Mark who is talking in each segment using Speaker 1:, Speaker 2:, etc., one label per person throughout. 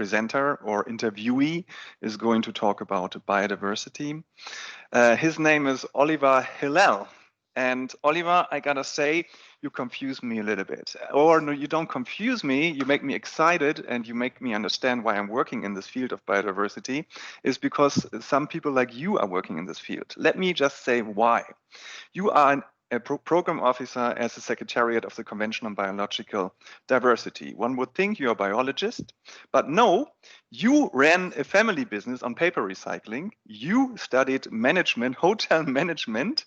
Speaker 1: presenter or interviewee is going to talk about biodiversity. His name is Oliver Hillel. And Oliver, I gotta say, you confuse me a little bit. Or no, you don't confuse me, you make me excited and you make me understand why I'm working in this field of biodiversity, is because some people like you are working in this field. Let me just say why. You are a program officer as the Secretariat of the Convention on Biological Diversity. One would think you're a biologist, but no, you ran a family business on paper recycling. You studied management, hotel management,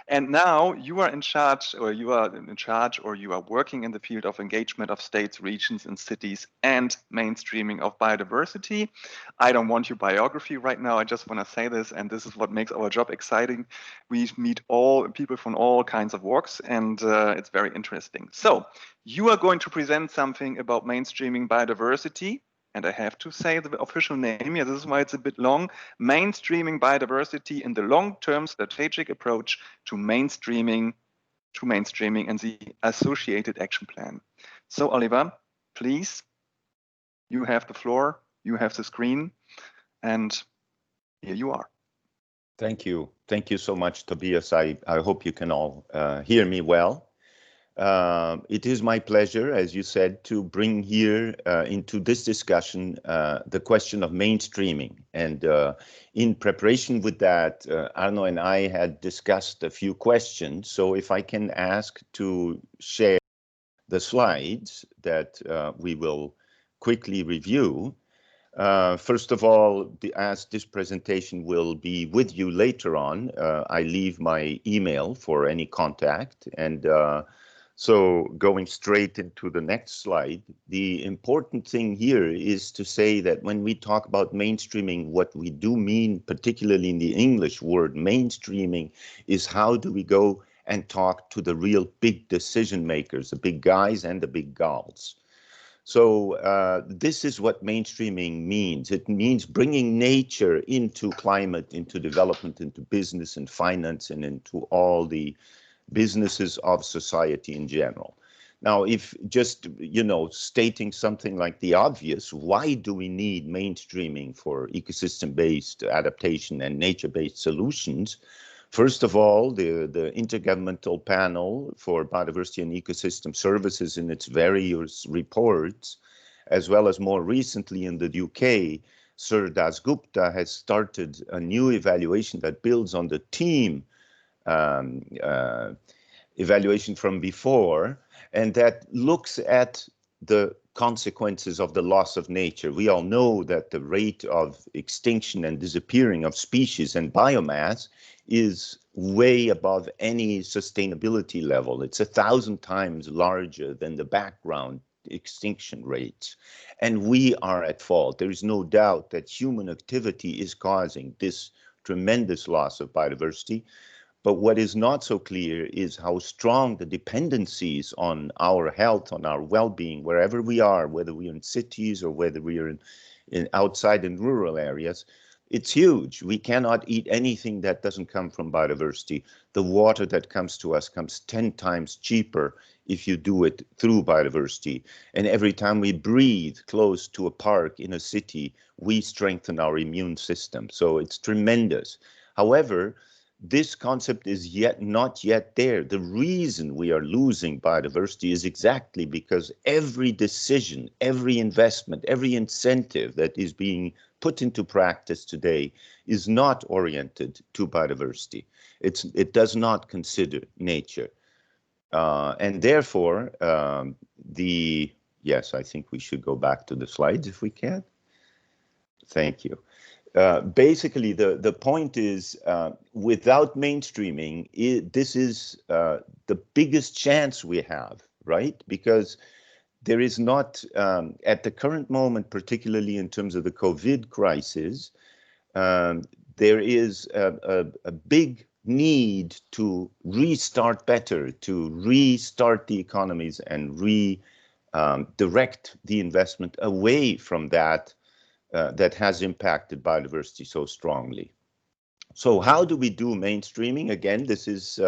Speaker 1: and now you are in charge, or you are working in the field of engagement of states, regions, and cities, and mainstreaming of biodiversity. I don't want your biography right now. I just want to say this, and this is what makes our job exciting. We meet all people from all kinds of walks, and it's very interesting. So you are going to present something about mainstreaming biodiversity. And I have to say the official name here, this is why it's a bit long, mainstreaming biodiversity in the long-term strategic approach to mainstreaming and the associated action plan. So Oliver, please, you have the floor, you have the screen, and here you are.
Speaker 2: Thank you. Thank you so much, Tobias. I hope you can all hear me well. It is my pleasure, as you said, to bring here into this discussion the question of mainstreaming. And in preparation with that, Arno and I had discussed a few questions. So if I can ask to share the slides that we will quickly review. First of all, as this presentation will be with you later on, I leave my email for any contact. And so going straight into the next slide, the important thing here is to say that when we talk about mainstreaming, what we do mean, particularly in the English word mainstreaming, is how do we go and talk to the real big decision makers, the big guys and the big gals. So this is what mainstreaming means. It means bringing nature into climate, into development, into business and finance, and into all the businesses of society in general. Now, if just, stating something like the obvious, why do we need mainstreaming for ecosystem-based adaptation and nature-based solutions? First of all, the Intergovernmental Panel for Biodiversity and Ecosystem Services in its various reports, as well as more recently in the UK, Sir Dasgupta has started a new evaluation that builds on the team evaluation from before, and that looks at the consequences of the loss of nature. We all know that the rate of extinction and disappearing of species and biomass is way above any sustainability level. It's 1,000 times larger than the background extinction rates. And we are at fault. There is no doubt that human activity is causing this tremendous loss of biodiversity. But what is not so clear is how strong the dependencies on our health, on our well-being, wherever we are, whether we're in cities or whether we are in outside in rural areas. It's huge. We cannot eat anything that doesn't come from biodiversity. The water that comes to us comes 10 times cheaper if you do it through biodiversity. And every time we breathe close to a park in a city, we strengthen our immune system. So it's tremendous. However, this concept is not yet there. The reason we are losing biodiversity is exactly because every decision, every investment, every incentive that is being put into practice today is not oriented to biodiversity. It does not consider nature. And therefore, yes, I think we should go back to the slides if we can. Thank you. Basically, the point is, without mainstreaming, this is the biggest chance we have, right? Because there is not, at the current moment, particularly in terms of the COVID crisis, there is a big need to restart better, to restart the economies and redirect the investment away from that that has impacted biodiversity so strongly. So how do we do mainstreaming? Again, this is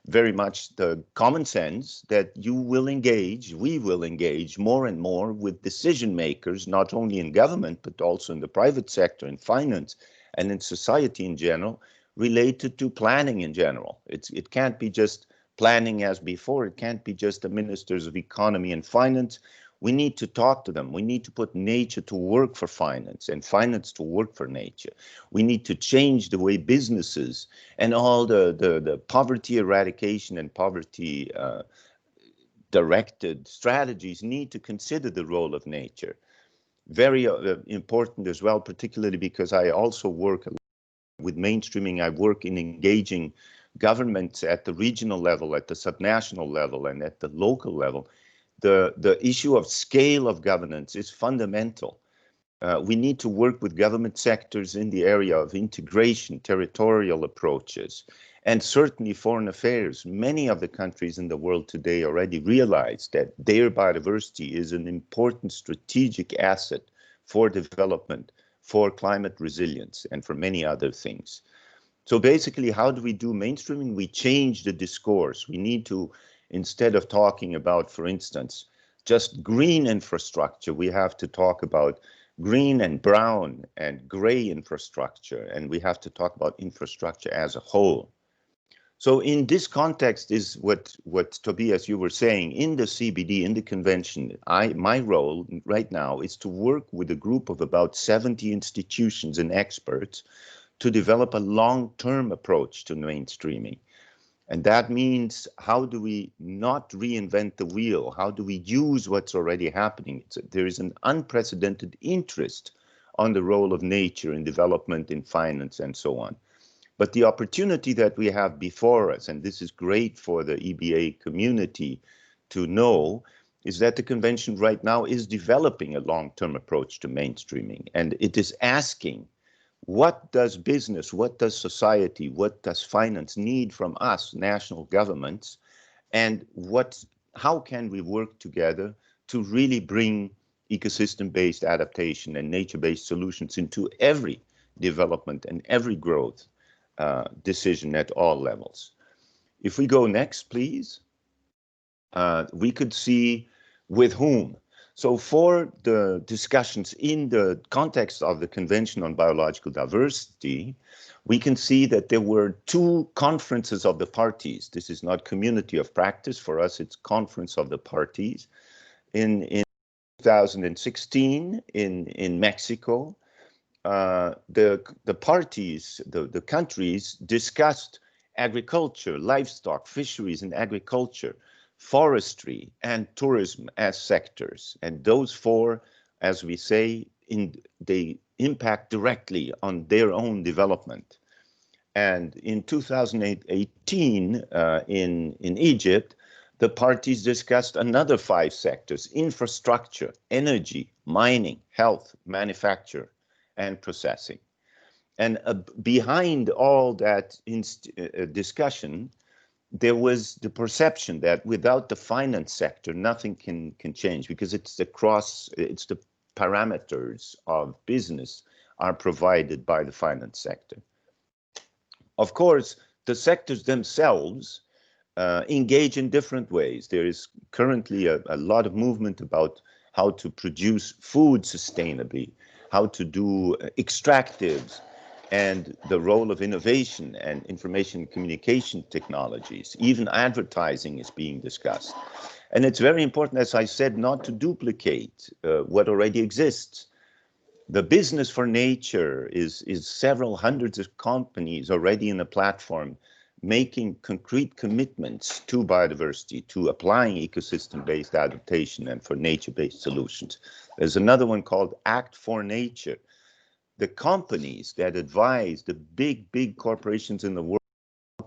Speaker 2: very much the common sense that we will engage more and more with decision makers, not only in government, but also in the private sector, in finance, and in society in general, related to planning in general. It can't be just planning as before. It can't be just the ministers of economy and finance. We need to talk to them. We need to put nature to work for finance and finance to work for nature. We need to change the way businesses and all the poverty eradication and poverty directed strategies need to consider the role of nature. Very important as well, particularly because I also work with mainstreaming. I work in engaging governments at the regional level, at the subnational level, and at the local level. The issue of scale of governance is fundamental. We need to work with government sectors in the area of integration, territorial approaches, and certainly foreign affairs. Many of the countries in the world today already realize that their biodiversity is an important strategic asset for development, for climate resilience, and for many other things. So basically, how do we do mainstreaming? We change the discourse. We need to, instead of talking about, for instance, just green infrastructure, we have to talk about green and brown and gray infrastructure, and we have to talk about infrastructure as a whole. So in this context is what Tobias, you were saying, in the CBD, in the convention, my role right now is to work with a group of about 70 institutions and experts to develop a long-term approach to mainstreaming. And that means, how do we not reinvent the wheel? How do we use what's already happening? There is an unprecedented interest on the role of nature in development, in finance, and so on. But the opportunity that we have before us, and this is great for the EbA community to know, is that the convention right now is developing a long-term approach to mainstreaming. And it is asking, what does business, what does society, what does finance need from us, national governments, and how can we work together to really bring ecosystem-based adaptation and nature-based solutions into every development and every growth decision at all levels. If we go next, please, we could see with whom. So for the discussions in the context of the Convention on Biological Diversity, we can see that there were 2 conferences of the parties. This is not community of practice. For us, it's conference of the parties. In 2016 in Mexico, the parties, the countries discussed agriculture, livestock, fisheries and agriculture, forestry and tourism as sectors. And those 4, as we say, they impact directly on their own development. And in 2018, in Egypt, the parties discussed another 5 sectors: infrastructure, energy, mining, health, manufacture, and processing. And behind all that discussion, there was the perception that without the finance sector, nothing can change, because it's the parameters of business are provided by the finance sector. Of course, the sectors themselves engage in different ways. There is currently a lot of movement about how to produce food sustainably, how to do extractives, and the role of innovation and information communication technologies. Even advertising is being discussed. And it's very important, as I said, not to duplicate what already exists. The business for nature is several hundreds of companies already in a platform making concrete commitments to biodiversity, to applying ecosystem-based adaptation and for nature-based solutions. There's another one called Act for Nature. The companies that advise the big corporations in the world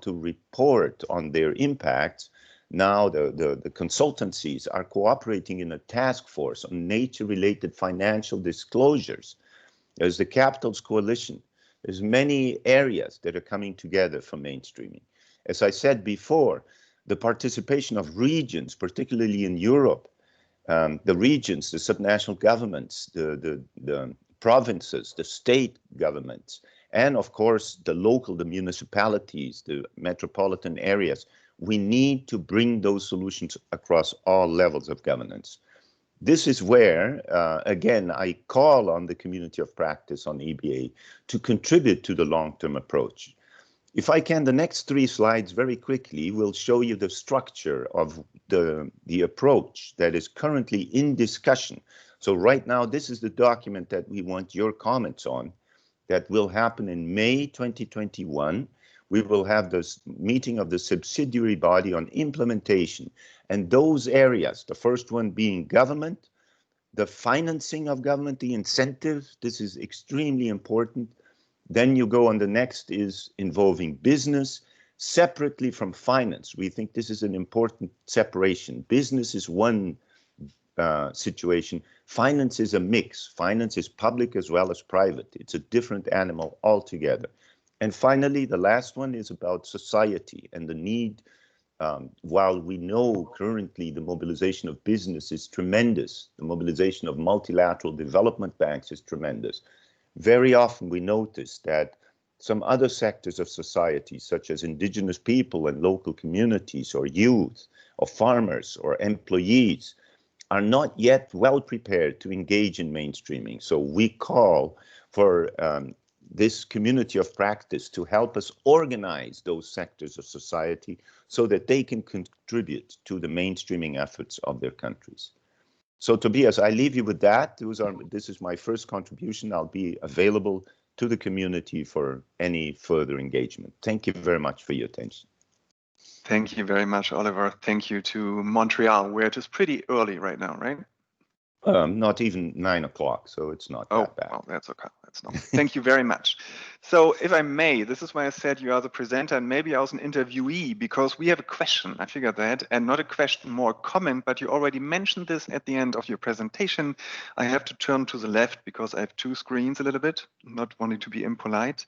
Speaker 2: to report on their impacts, now the consultancies are cooperating in a task force on nature-related financial disclosures. There's the Capitals Coalition. There's many areas that are coming together for mainstreaming. As I said before, the participation of regions, particularly in Europe, the regions, the subnational governments, the provinces, the state governments, and of course the local, the municipalities, the metropolitan areas, we need to bring those solutions across all levels of governance. This is where, again, I call on the community of practice on EbA to contribute to the long-term approach. If I can, the next 3 slides very quickly will show you the structure of the approach that is currently in discussion. So right now, this is the document that we want your comments on. That will happen in May 2021. We will have this meeting of the subsidiary body on implementation. And those areas, the first one being government, the financing of government, the incentives, this is extremely important. Then you go on, the next is involving business separately from finance. We think this is an important separation. Business is one situation. Finance is a mix. Finance is public as well as private. It's a different animal altogether. And finally, the last one is about society and the need. While we know currently the mobilization of business is tremendous, the mobilization of multilateral development banks is tremendous, very often we notice that some other sectors of society, such as indigenous people and local communities or youth or farmers or employees, are not yet well prepared to engage in mainstreaming. So we call for this community of practice to help us organize those sectors of society so that they can contribute to the mainstreaming efforts of their countries. So Tobias, I leave you with that. This is my first contribution. I'll be available to the community for any further engagement. Thank you very much for your attention.
Speaker 1: Thank you very much, Oliver. Thank you to Montreal, where it is pretty early right now, right?
Speaker 2: Not even 9 o'clock, so it's not that bad.
Speaker 1: Oh, that's okay. That's not. Thank you very much. So if I may, this is why I said you are the presenter and maybe I was an interviewee, because we have a question. I figured that, and not a question, more a comment, but you already mentioned this at the end of your presentation. I have to turn to the left because I have 2 screens a little bit, not wanting to be impolite.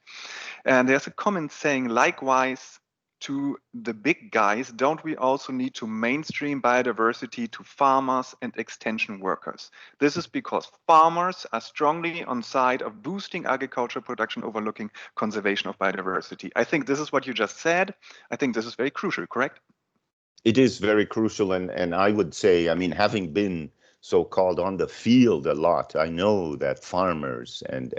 Speaker 1: And there's a comment saying, likewise, to the big guys, don't we also need to mainstream biodiversity to farmers and extension workers? This is because farmers are strongly on side of boosting agricultural production, overlooking conservation of biodiversity. I think this is what you just said. I think this is very crucial, correct?
Speaker 2: It is very crucial, and I would say, I mean, having been so-called on the field a lot, I know that farmers and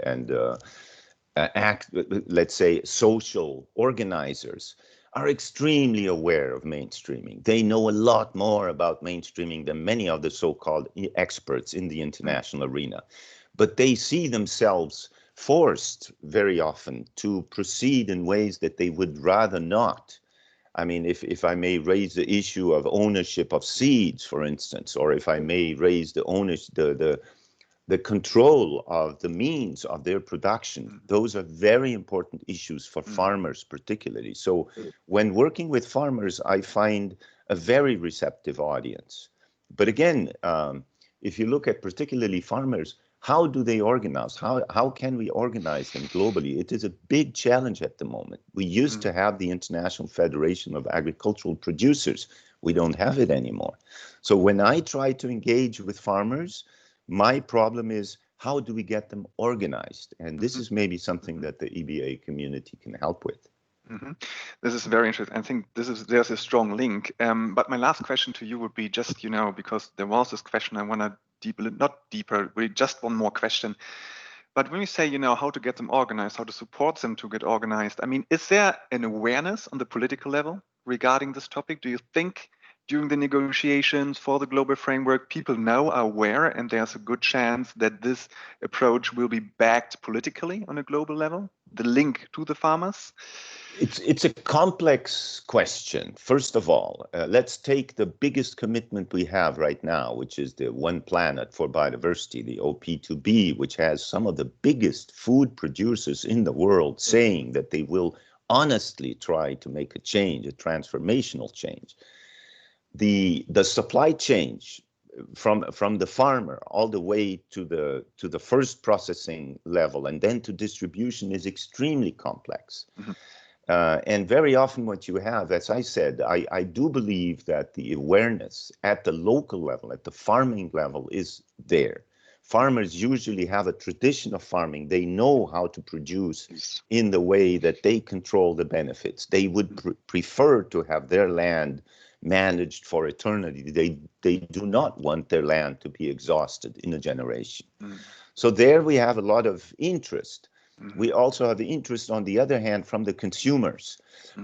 Speaker 2: let's say, social organizers are extremely aware of mainstreaming. They know a lot more about mainstreaming than many of the so-called experts in the international arena. But they see themselves forced very often to proceed in ways that they would rather not. I mean, if I may raise the issue of ownership of seeds, for instance, or if I may raise the control of the means of their production, those are very important issues for farmers particularly. So when working with farmers, I find a very receptive audience. But again, if you look at particularly farmers, how do they organize? How can we organize them globally? It is a big challenge at the moment. We used to have the International Federation of Agricultural Producers. We don't have it anymore. So when I try to engage with farmers, my problem is, how do we get them organized? And this is maybe something that the EbA community can help with.
Speaker 1: This is very interesting. I think there's a strong link. But my last question to you would be just, because there was this question, I want to not deeper, really just one more question. But when you say, how to get them organized, how to support them to get organized, I mean, is there an awareness on the political level regarding this topic? Do you think during the negotiations for the global framework, people now are aware and there's a good chance that this approach will be backed politically on a global level, the link to the farmers?
Speaker 2: It's a complex question. First of all, let's take the biggest commitment we have right now, which is the One Planet for Biodiversity, the OP2B, which has some of the biggest food producers in the world saying that they will honestly try to make a change, a transformational change. The supply chain from the farmer all the way to the first processing level and then to distribution is extremely complex. And very often what you have, as I said, I do believe that the awareness at the local level, at the farming level is there. Farmers usually have a tradition of farming. They know how to produce in the way that they control the benefits. They would prefer to have their land managed for eternity. They do not want their land to be exhausted in a generation. So there we have a lot of interest. We also have interest, on the other hand, from the consumers.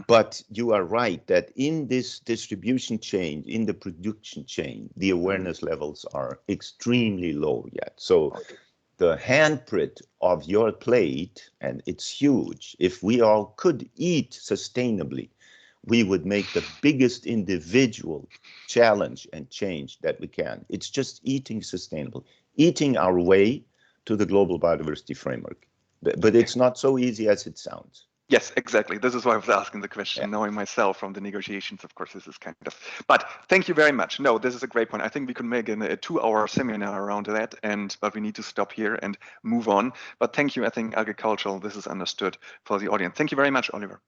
Speaker 2: But you are right that in this distribution chain, in the production chain, the awareness levels are extremely low yet. So the handprint of your plate, and it's huge, if we all could eat sustainably, we would make the biggest individual challenge and change that we can. It's just eating sustainable, eating our way to the global biodiversity framework. But it's not so easy as it sounds.
Speaker 1: Yes, exactly. This is why I was asking the question, knowing myself from the negotiations. Of course, this is kind of, but thank you very much. No, this is a great point. I think we could make a 2-hour seminar around that, but we need to stop here and move on. But thank you. I think agricultural, this is understood for the audience. Thank you very much, Oliver.